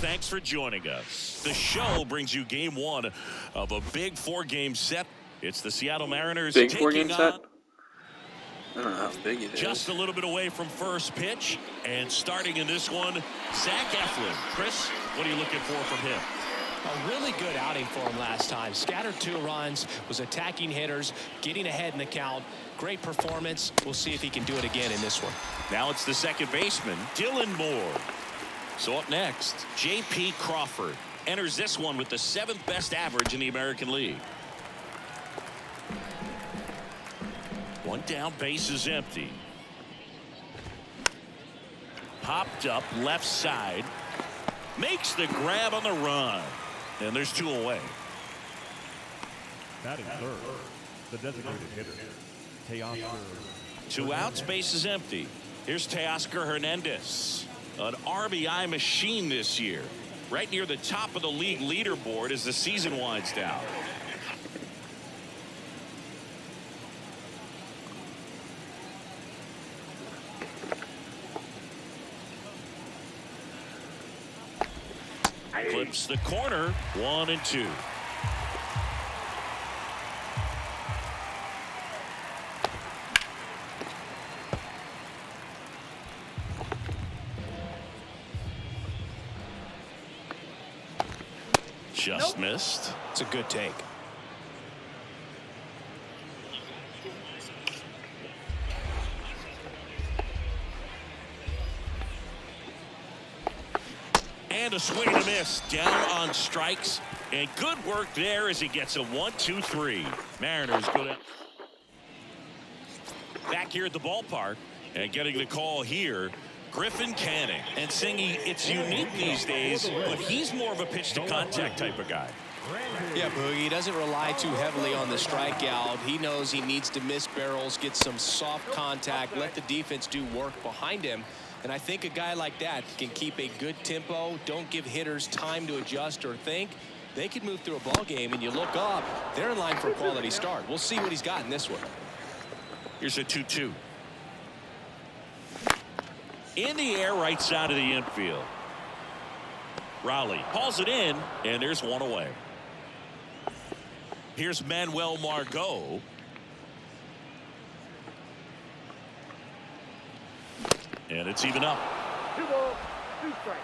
thanks for joining us. The show brings you game one of a big 4-game set. It's the Seattle Mariners big taking 4-game on. set? I don't know how big it is. Just a little bit away from first pitch. And starting in this one, Zach Eflin. Chris, what are you looking for from him? A really good outing for him last time. Scattered 2 runs, was attacking hitters, getting ahead in the count. Great performance. We'll see if he can do it again in this one. Now it's the second baseman, Dylan Moore. So up next, J.P. Crawford enters this one with the 7th best average in the American League. One down, base is empty. Popped up left side. Makes the grab on the run. And there's 2 away. Batting third, the designated hitter, Teoscar. 2 outs, base is empty. Here's Teoscar Hernandez. An RBI machine this year. Right near the top of the league leaderboard as the season winds down. Clips the corner, 1-2. Just missed. It's a good take. And a swing and a miss. Down on strikes. And good work there as he gets a 1-2-3. Mariners go down. Back here at the ballpark. And getting the call here, Griffin Canning. And Singy, it's unique these days, but he's more of a pitch-to-contact type of guy. Yeah, Boogie doesn't rely too heavily on the strikeout. He knows he needs to miss barrels, get some soft contact, let the defense do work behind him. And I think a guy like that can keep a good tempo, don't give hitters time to adjust or think. They could move through a ball game, and you look up, they're in line for a quality start. We'll see what he's got in this one. Here's a 2-2. In the air, right side of the infield. Raleigh calls it in, and there's 1 away. Here's Manuel Margot. And it's even up. 2 balls, 2 strikes.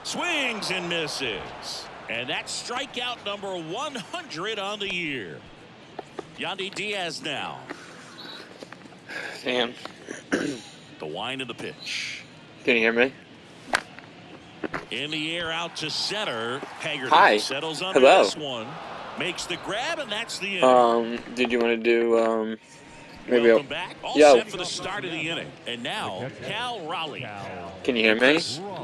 Swings and misses. And that's strikeout number 100 on the year. Yandy Diaz now. Damn. The wind of the pitch. Can you hear me? In the air out to center. Haggerty Hi. settles under Hello. this one. Makes the grab, and that's the inning. Did you want to do, maybe Welcome back. All Yo. set for the start of the inning. And now, Cal Raleigh. Can you hear me?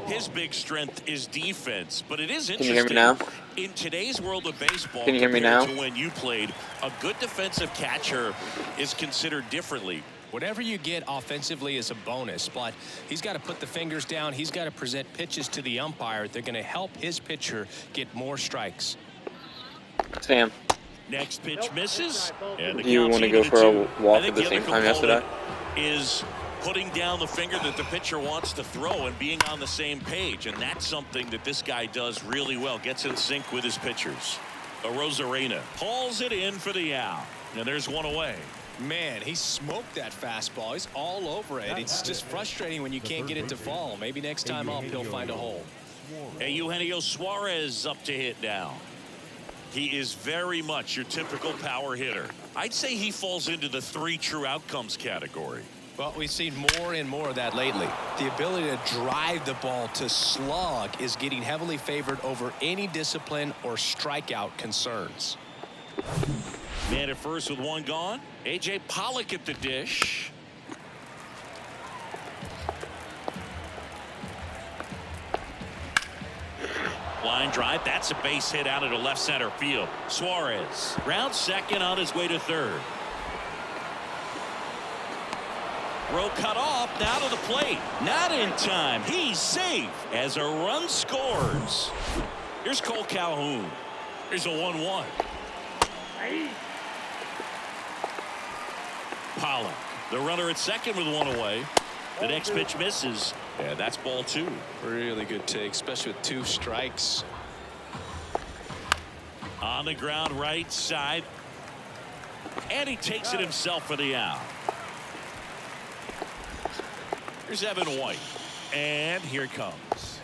His big strength is defense, but it is Can interesting. you hear me now? In today's world of baseball, Can you hear me compared now? to when you played, a good defensive catcher is considered differently. Whatever you get offensively is a bonus, but he's got to put the fingers down. He's got to present pitches to the umpire. They're going to help his pitcher get more strikes. Sam, Next pitch misses. And the do you count's want to go even for at a 2. walk I think at the the same other time yesterday? component is putting down the finger that the pitcher wants to throw and being on the same page. And that's something that this guy does really well. Gets in sync with his pitchers. Rosarena hauls it in for the out. And there's 1 away. Man, he smoked that fastball. He's all over it. It's just frustrating when you can't get it to fall. Maybe next time up he'll find a hole. And Eugenio Suarez up to hit now. He is very much your typical power hitter. I'd say he falls into the 3 true outcomes category. Well, we've seen more and more of that lately. The ability to drive the ball to slug is getting heavily favored over any discipline or strikeout concerns. Man at first with 1 gone. A.J. Pollock at the dish. Line drive. That's a base hit out into left center field. Suarez round second on his way to third. Row cut off. Now to the plate. Not in time. He's safe as a run scores. Here's Cole Calhoun. Here's a 1-1. Pollock The runner at second with one away. The next pitch misses, and that's ball 2. Really good take, especially with 2 strikes. On the ground right side. And he takes it himself for the out. Here's Evan White. And here it comes.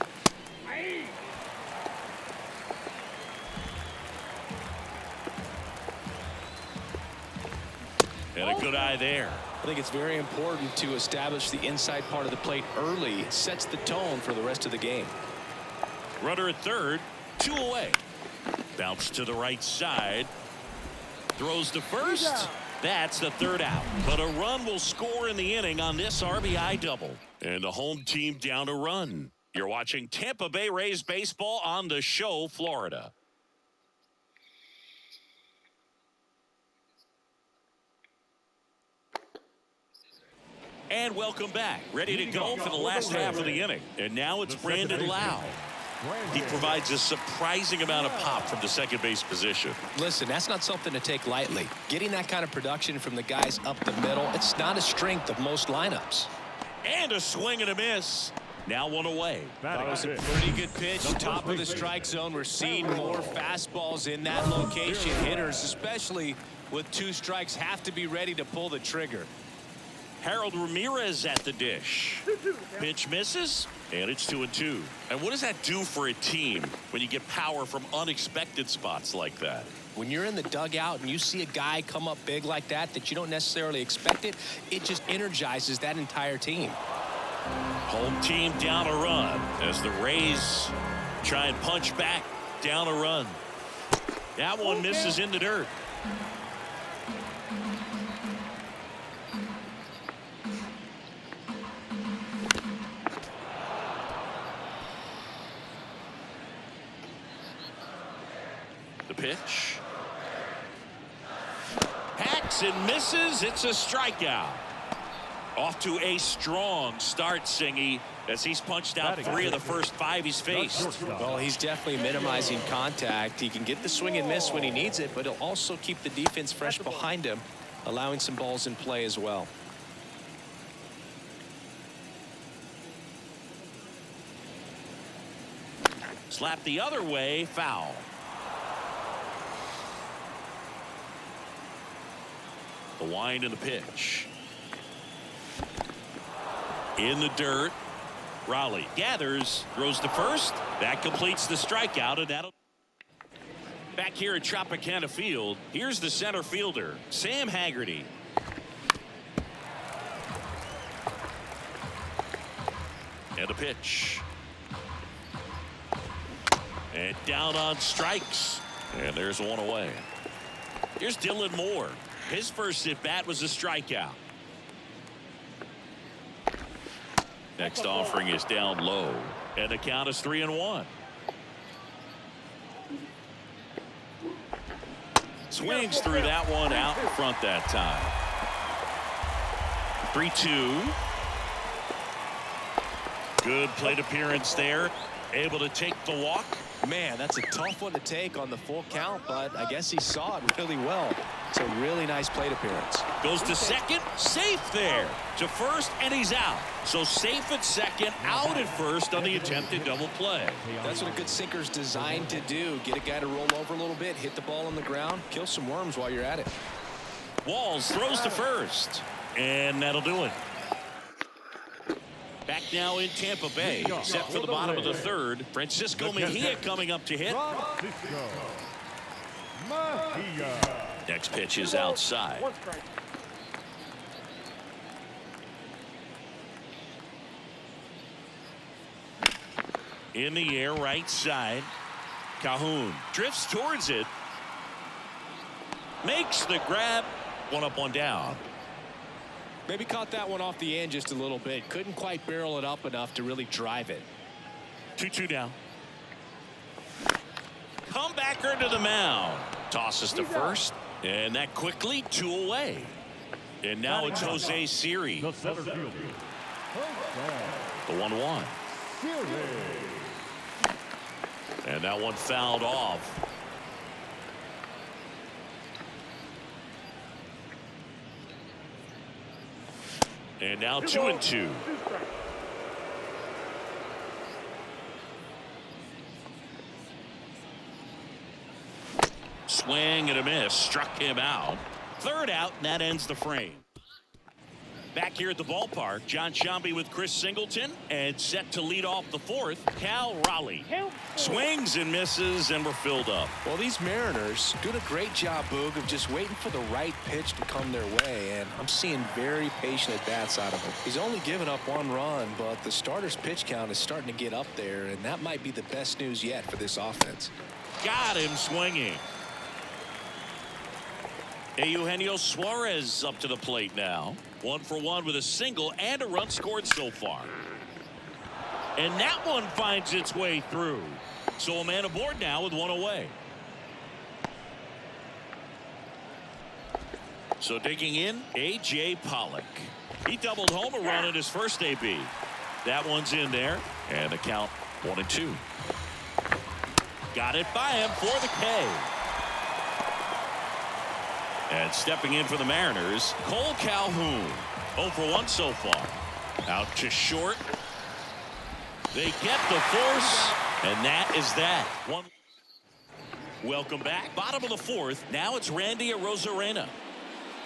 And a good eye there. I think it's very important to establish the inside part of the plate early. It sets the tone for the rest of the game. Runner at third. 2 away. Bounce to the right side. Throws to first. That's the third out. But a run will score in the inning on this RBI double. And the home team down a run. You're watching Tampa Bay Rays baseball on The Show, Florida. And welcome back. Ready to go for the last half of the inning. And now it's Brandon Lau. He provides a surprising amount of pop from the second base position. Listen, that's not something to take lightly. Getting that kind of production from the guys up the middle, it's not a strength of most lineups. And a swing and a miss. Now one away. That was a pretty good pitch. Top of the strike zone. We're seeing more fastballs in that location. Hitters, especially with 2 strikes, have to be ready to pull the trigger. Harold Ramirez at the dish. Pitch misses, and it's 2-2. And what does that do for a team when you get power from unexpected spots like that? When you're in the dugout and you see a guy come up big like that you don't necessarily expect it, it just energizes that entire team. Home team down a run as the Rays try and punch back down a run. That one misses in the dirt. The pitch. Hacks and misses. It's a strikeout. Off to a strong start, Singy, as he's punched out 3 of the first 5 he's faced. Well, he's definitely minimizing contact. He can get the swing and miss when he needs it, but he'll also keep the defense fresh behind him, allowing some balls in play as well. Slap the other way, foul. The wind and the pitch. In the dirt. Raleigh gathers, throws to first. That completes the strikeout, and that'll. Back here at Tropicana Field, here's the center fielder, Sam Haggerty. And the pitch. And down on strikes. And there's one away. Here's Dylan Moore. His first at bat was a strikeout. Next offering is down low, and the count is 3-1. Swings through that one out in front that time. 3-2. Good plate appearance there. Able to take the walk. Man, that's a tough one to take on the full count, but I guess he saw it really well. It's a really nice plate appearance. Goes to second, safe there. To first, and he's out. So safe at second, out at first on the attempted double play. That's what a good sinker's designed to do. Get a guy to roll over a little bit, hit the ball on the ground, kill some worms while you're at it. Walls throws to first, and that'll do it. Back now in Tampa Bay, set for the bottom of the third. Francisco Mejia coming up to hit. Next pitch is outside. In the air, right side. Calhoun drifts towards it. Makes the grab. One up, one down. Maybe caught that one off the end just a little bit. Couldn't quite barrel it up enough to really drive it. 2-2 down. Comebacker to the mound. Tosses to first. And that quickly 2 away. And now it's Jose Siri. The 1-1. And that one fouled off. And now 2-2. 2 strikes. Swing and a miss. Struck him out. Third out, and that ends the frame. Back here at the ballpark, John Shambi with Chris Singleton, and set to lead off the fourth, Cal Raleigh. Swings and misses, and we're filled up. Well, these Mariners doing a great job, Boog, of just waiting for the right pitch to come their way, and I'm seeing very patient at-bats out of him. He's only given up 1 run, but the starter's pitch count is starting to get up there, and that might be the best news yet for this offense. Got him swinging. Eugenio Suarez up to the plate now. 1 for 1 with a single and a run scored so far. And that one finds its way through. So a man aboard now with 1 away. So digging in, A.J. Pollock. He doubled home a run in his first AB. That one's in there. And the count 1-2. Got it by him for the K. And stepping in for the Mariners, Cole Calhoun. 0 for 1 so far. Out to short. They get the force, and that is that. One. Welcome back. Bottom of the fourth. Now it's Randy Arozarena.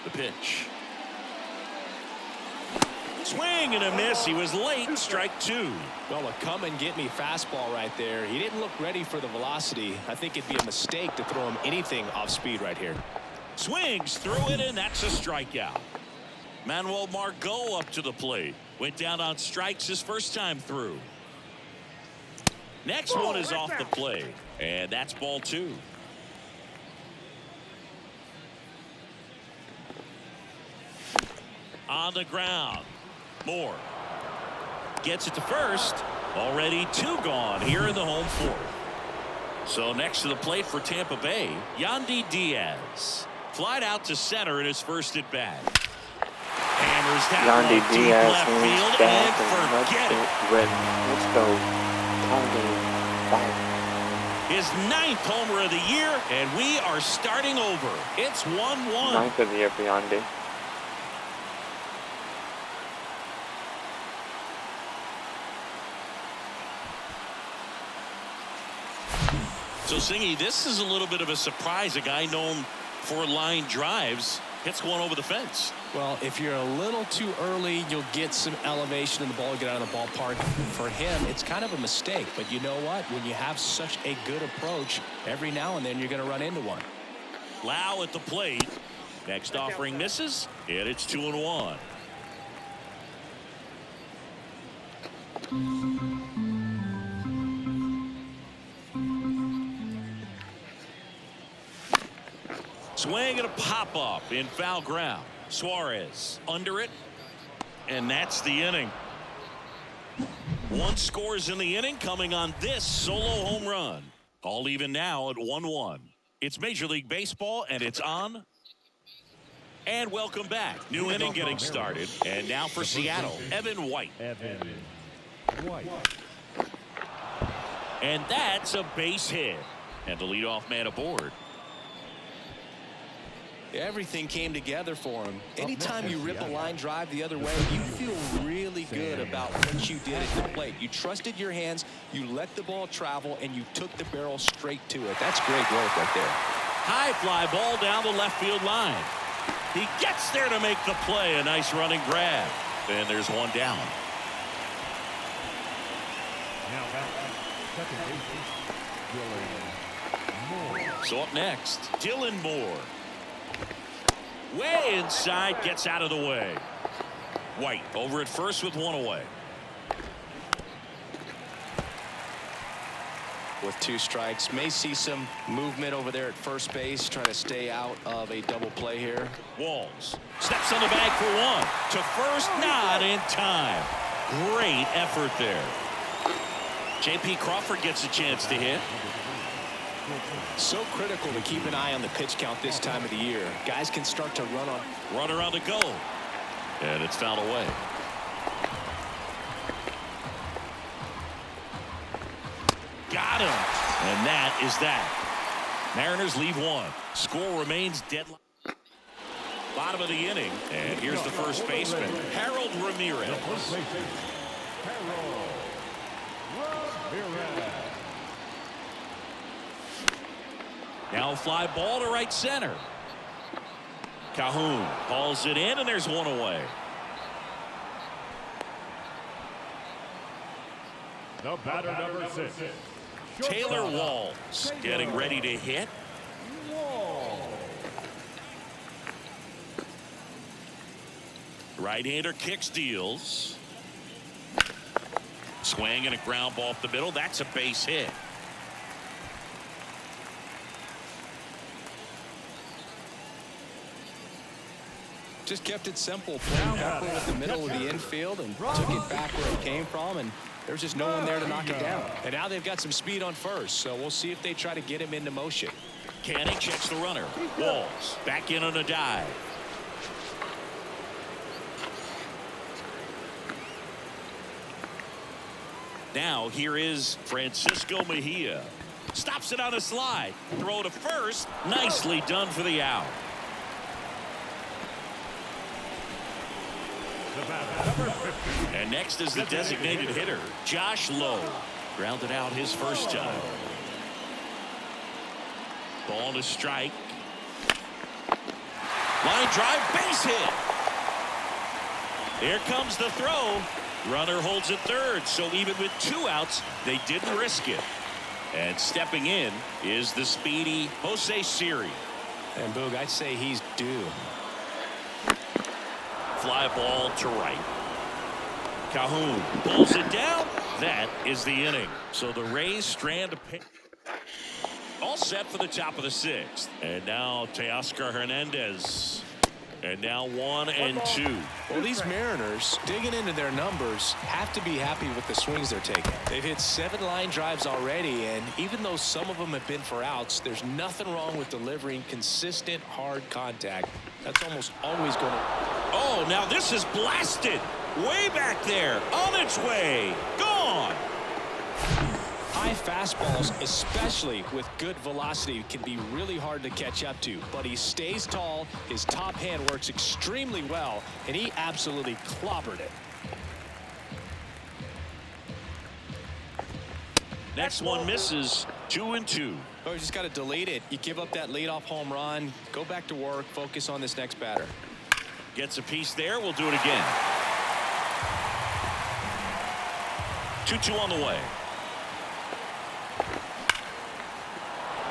The pitch. Swing and a miss. He was late. Strike 2. Well, a come-and-get-me fastball right there. He didn't look ready for the velocity. I think it'd be a mistake to throw him anything off speed right here. Swings through it, and that's a strikeout. Manuel Margot up to the plate. Went down on strikes his first time through. Next one is off the plate, and that's ball 2. On the ground. Moore gets it to first. Already 2 gone here in the home fourth. So next to the plate for Tampa Bay, Yandy Diaz. Flied out to center in his first at bat. Hammers that Yandy one deep Diaz left moves field back and forget it. Let's go. His 9th homer of the year, and we are starting over. It's 1-1. 9th of the year for Yandy. So, Singy, this is a little bit of a surprise. A guy known for line drives hits one over the fence. Well, if you're a little too early, you'll get some elevation in the ball, get out of the ballpark. For him, it's kind of a mistake. But you know what? When you have such a good approach, every now and then you're going to run into one. Lau at the plate. Next offering misses, and it's 2-1. Swing and a pop-up in foul ground. Suarez under it, and that's the inning. 1 scores in the inning coming on this solo home run. All even now at 1-1. It's Major League Baseball, and it's on. And welcome back. New inning getting started. And now for Seattle, Evan White. And that's a base hit. And the leadoff man aboard. Everything came together for him. Anytime you rip a line drive the other way, you feel really good about what you did at the plate. You trusted your hands, you let the ball travel, and you took the barrel straight to it. That's great work right there. High fly ball down the left field line. He gets there to make the play. A nice running grab. And there's one down. Now back, second base, Dylan Moore. So up next, Dylan Moore. Way inside, gets out of the way. White over at first with 1 away. With 2 strikes, may see some movement over there at first base, trying to stay out of a double play here. Walls steps on the bag for 1. To first, not in time. Great effort there. J.P. Crawford gets a chance to hit. So critical to keep an eye on the pitch count this time of the year. Guys can start to run on. Runner on the go. And it's fouled away. Got him. And that is that. Mariners leave 1. Score remains deadlock. Bottom of the inning, and here's the first baseman, Harold Ramirez. The first baseman, Harold Ramirez. Now a fly ball to right center. Calhoun hauls it in, and there's one away. The batter, number 6. Taylor Walls getting ready to hit. Right-hander kicks, deals. Swing and a ground ball up the middle. That's a base hit. Just kept it simple, playing backward with the middle of the infield and took it back where it came from, and there's just no one there to knock it down. And now they've got some speed on first, so we'll see if they try to get him into motion. Canning checks the runner. Walls back in on a dive. Now here is Francisco Mejia. Stops it on a slide. Throw to first. Nicely done for the out. And next is the designated hitter, Josh Lowe. Grounded out his first time. Ball to strike. Line drive, base hit. Here comes the throw. Runner holds it third, so even with 2 outs, they didn't risk it. And stepping in is the speedy Jose Siri. And Boog, I'd say he's due. Fly ball to right. Calhoun pulls it down. That is the inning. So the Rays strand a pick. All set for the top of the 6th. And now Teoscar Hernandez. And now 1 and 2. Well, these Mariners, digging into their numbers, have to be happy with the swings they're taking. They've hit 7 line drives already, and even though some of them have been for outs, there's nothing wrong with delivering consistent, hard contact. That's almost always going to... Oh, now this is blasted. Way back there. On its way. Gone. High fastballs, especially with good velocity, can be really hard to catch up to. But he stays tall, his top hand works extremely well, and he absolutely clobbered it. Next one misses. 2 and 2. Oh, you just got to delete it. You give up that leadoff home run, go back to work, focus on this next batter. Gets a piece there. We'll do it again. 2-2 on the way.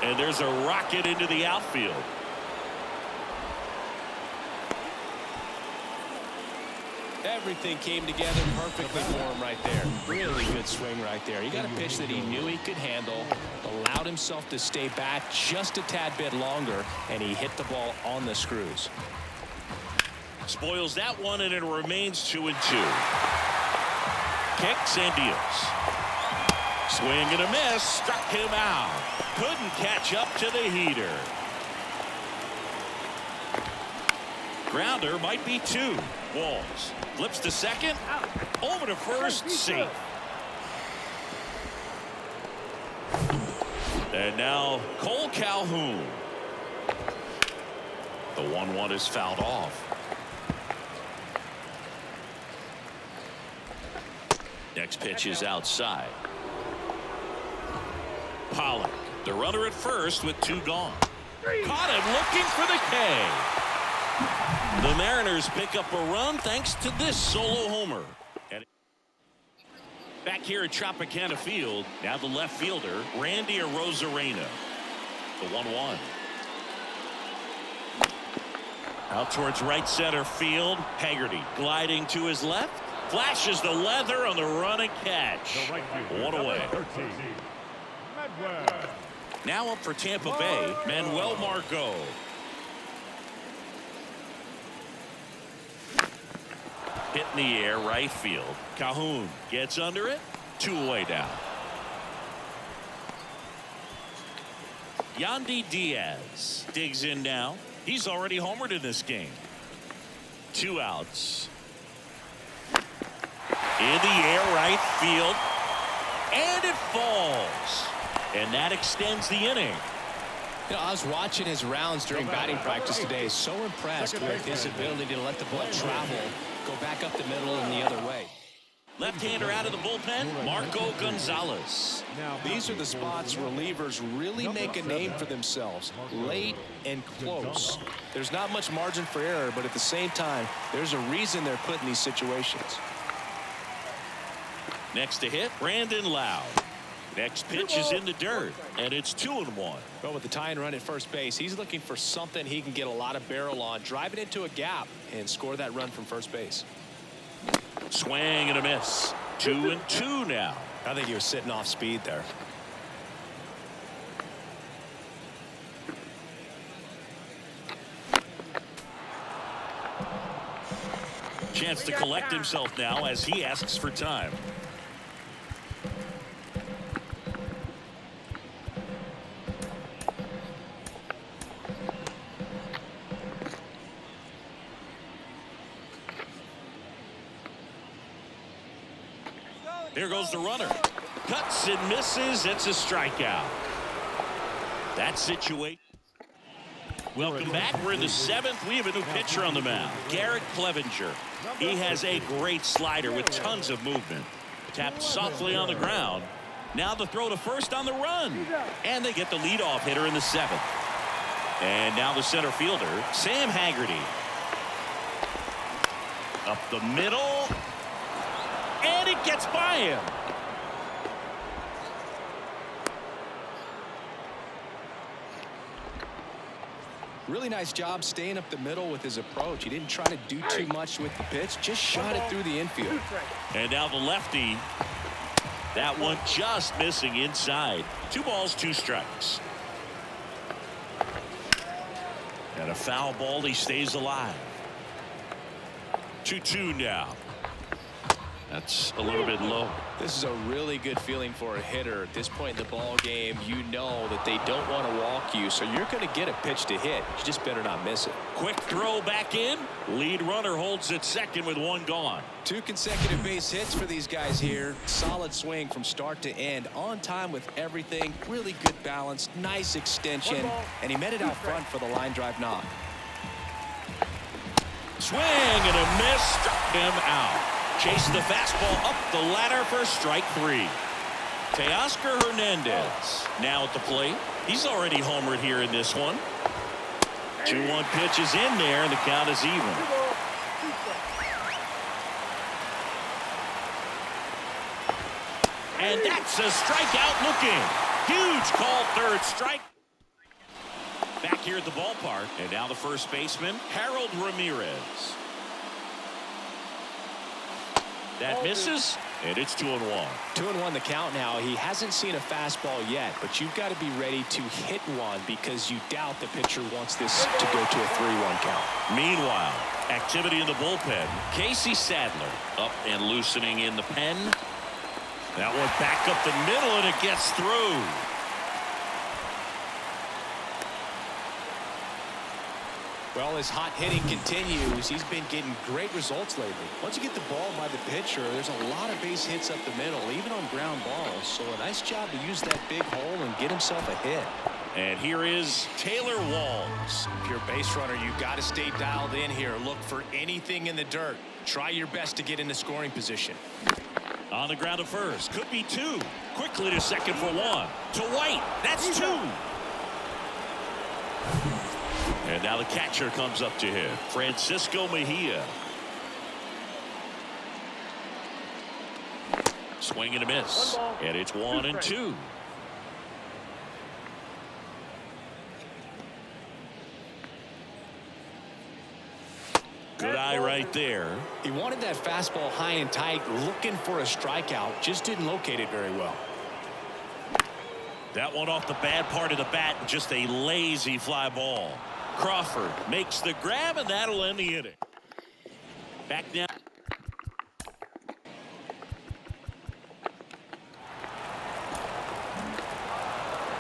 And there's a rocket into the outfield. Everything came together perfectly for him right there. Really good swing right there. He got a pitch that he knew he could handle, allowed himself to stay back just a tad bit longer, and he hit the ball on the screws. Spoils that one, and it remains 2 and 2. Kicks and deals. Swing and a miss. Struck him out. Couldn't catch up to the heater. Grounder might be 2. Walls flips to second. Over to first. Safe. And now Cole Calhoun. The 1-1 is fouled off. Next pitch is outside. Pollock, the runner at first with 2 gone. Caught him looking for the K. The Mariners pick up a run thanks to this solo homer. And back here at Tropicana Field, now the left fielder, Randy Arozarena. The 1-1. Out towards right center field. Haggerty gliding to his left. Flashes the leather on the run and catch. One away. Now up for Tampa Bay, Manuel Margot. Hit in the air, right field. Calhoun gets under it. 2 away down. Yandy Diaz digs in now. He's already homered in this game. 2 outs. In the air, right field. And it falls. And that extends the inning. You know, I was watching his rounds during batting practice today. So impressed with his ability to let the ball travel, go back up the middle and the other way. Left-hander out of the bullpen, Marco Gonzalez. These are the spots relievers really make a name for themselves, late and close. There's not much margin for error, but at the same time, there's a reason they're put in these situations. Next to hit, Brandon Lowe. Next pitch is in the dirt, and it's 2-1. Well, with the tying run at first base, he's looking for something he can get a lot of barrel on, drive it into a gap, and score that run from first base. Swing and a miss. 2-2 now. I think he was sitting off speed there. Chance to collect himself now as he asks for time. Here goes the runner. Cuts and misses. It's a strikeout. That situation. Welcome back. We're in the 7th. We have a new pitcher on the mound, Garrett Clevenger. He has a great slider with tons of movement. Tapped softly on the ground. Now the throw to first on the run. And they get the leadoff hitter in the 7th. And now the center fielder, Sam Haggerty. Up the middle. And it gets by him. Really nice job staying up the middle with his approach. He didn't try to do too much with the pitch, just shot it through the infield. And now the lefty. That one just missing inside. 2 balls, 2 strikes. And a foul ball. He stays alive. 2-2 now. That's a little bit low. This is a really good feeling for a hitter. At this point in the ball game, you know that they don't want to walk you, so you're going to get a pitch to hit. You just better not miss it. Quick throw back in. Lead runner holds at second with 1 gone. 2 consecutive base hits for these guys here. Solid swing from start to end. On time with everything. Really good balance. Nice extension. And he met it out front for the line drive knock. Swing and a miss. Struck him out. Chase the fastball up the ladder for strike 3. Teoscar Hernandez now at the plate. He's already homered here in this one. 2-1 pitch is in there, and the count is even. And that's a strikeout looking. Huge call, third strike. Back here at the ballpark, and now the first baseman, Harold Ramirez. That misses, and it's 2-1. 2-1 the count now. He hasn't seen a fastball yet, but you've got to be ready to hit one because you doubt the pitcher wants this to go to a 3-1 count. Meanwhile, activity in the bullpen. Casey Sadler up and loosening in the pen. That one back up the middle, and it gets through. Well, as hot hitting continues, he's been getting great results lately. Once you get the ball by the pitcher, there's a lot of base hits up the middle, even on ground balls. So a nice job to use that big hole and get himself a hit. And here is Taylor Walls. If you're a base runner, you've got to stay dialed in here. Look for anything in the dirt. Try your best to get into scoring position. On the ground to first. Could be 2. Quickly to second for 1. To White. That's 2. And now the catcher comes up to him, Francisco Mejia. Swing and a miss. And it's 1-2. Good eye right there. He wanted that fastball high and tight, looking for a strikeout. Just didn't locate it very well. That one off the bad part of the bat. Just a lazy fly ball. Crawford makes the grab, and that'll end the inning. Back now.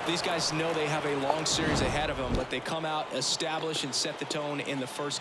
These guys know they have a long series ahead of them, but they come out, establish, and set the tone in the first